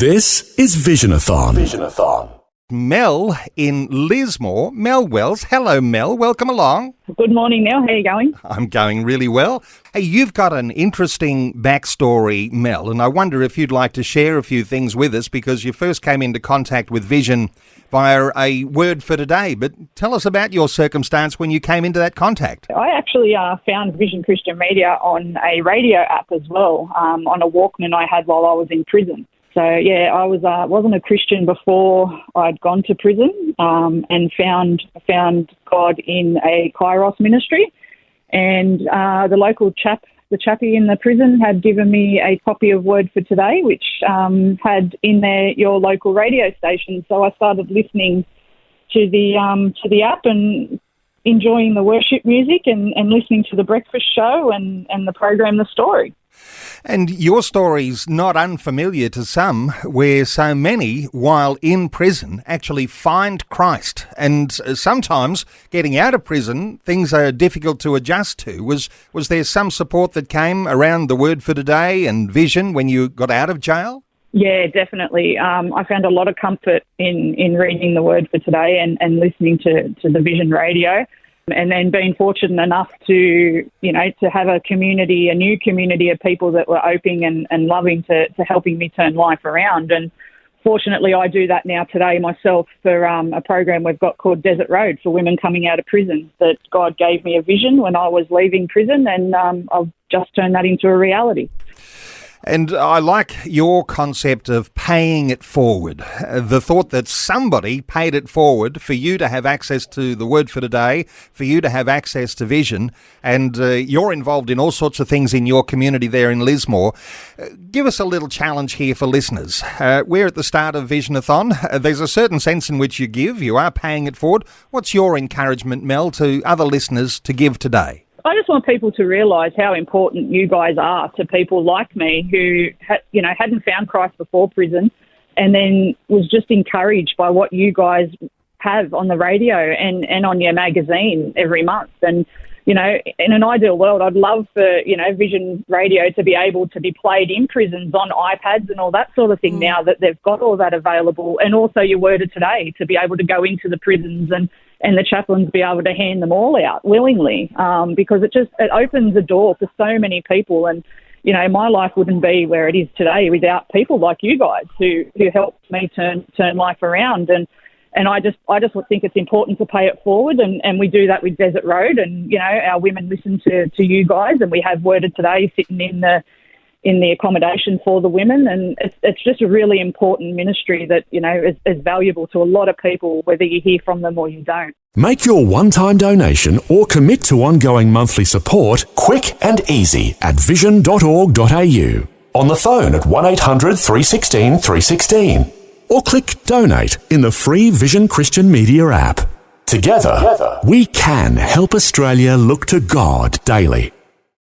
This is Visionathon. Mel in Lismore. Mel Wells. Hello, Mel. Welcome along. Good morning, Mel. How are you going? I'm going really well. Hey, you've got an interesting backstory, Mel, and I wonder if you'd like to share a few things with us because you first came into contact with Vision via a Word for Today. But tell us about your circumstance when you came into that contact. I actually found Vision Christian Media on a radio app as well, on a Walkman I had while I was in prison. So, yeah, I wasn't a Christian before I'd gone to prison, and found God in a Kairos ministry. And the local the chappie in the prison had given me a copy of Word for Today, which had in there your local radio station. So I started listening to the app and enjoying the worship music and listening to the breakfast show and the program The Story. And your story's not unfamiliar to some, where so many, while in prison, actually find Christ. And sometimes, getting out of prison, things are difficult to adjust to. Was there some support that came around the Word for Today and Vision when you got out of jail? Yeah, definitely. I found a lot of comfort in reading the Word for Today and listening to the Vision radio. And then being fortunate enough to have a new community of people that were open and loving to helping me turn life around. And fortunately, I do that now today myself for a program we've got called Desert Road for women coming out of prison, that God gave me a vision when I was leaving prison, and I've just turned that into a reality. And I like your concept of paying it forward. The thought that somebody paid it forward for you to have access to the Word for Today, for you to have access to Vision, and you're involved in all sorts of things in your community there in Lismore. Give us a little challenge here for listeners. We're at the start of Visionathon. There's a certain sense in which you give. You are paying it forward. What's your encouragement, Mel, to other listeners to give today? I just want people to realise how important you guys are to people like me who, hadn't found Christ before prison, and then was just encouraged by what you guys have on the radio and on your magazine every month. And, in an ideal world, I'd love for, Vision Radio to be able to be played in prisons on iPads and all that sort of thing now that they've got all that available. And also your Word of Today to be able to go into the prisons and the chaplains be able to hand them all out willingly, because it opens the door for so many people. And, my life wouldn't be where it is today without people like you guys who helped me turn life around. And I just think it's important to pay it forward, and we do that with Desert Road. And, our women listen to you guys, and we have Word of Today sitting in the accommodation for the women, and it's just a really important ministry that, is valuable to a lot of people, whether you hear from them or you don't. Make your one-time donation or commit to ongoing monthly support quick and easy at vision.org.au, on the phone at 1800 316 316, or click Donate in the free Vision Christian Media app. Together, we can help Australia look to God daily.